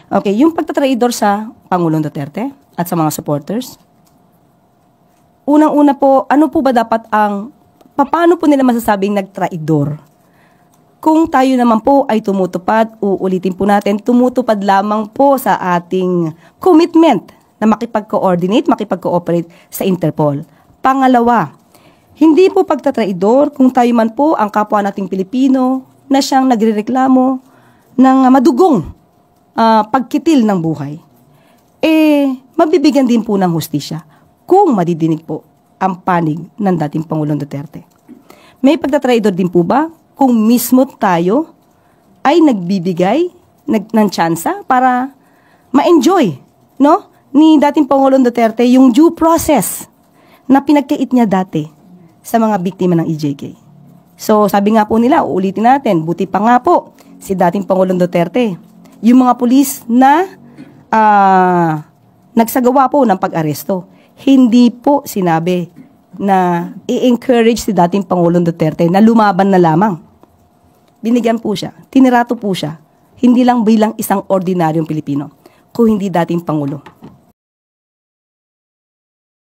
Okay, yung pagtatraidor sa Pangulong Duterte at sa mga supporters. Unang-una po, ano po ba dapat paano po nila masasabing nagtraidor? Kung tayo naman po ay tumutupad, uulitin po natin, tumutupad lamang po sa ating commitment na makipag-coordinate, makipag-cooperate sa Interpol. Pangalawa, hindi po pagtatraidor kung tayo man po ang kapwa nating Pilipino na siyang nagrereklamo ng madugong pagkitil ng buhay. Mabibigyan din po ng hustisya kung madidinig po ang panig ng dating Pangulong Duterte. May pagtatraidor din po ba kung mismo tayo ay nagbibigay ng tsansa para ma-enjoy, no, ni dating Pangulong Duterte yung due process na pinagkait niya dati sa mga biktima ng EJK. So, sabi nga po nila, uulitin natin, buti pa nga po si dating Pangulong Duterte, yung mga pulis na nagsagawa po ng pag-aresto. Hindi po sinabi na i-encourage si dating Pangulong Duterte na lumaban na lamang. Binigyan po siya, tinirato po siya, hindi lang bilang isang ordinaryong Pilipino, kung hindi dating Pangulo.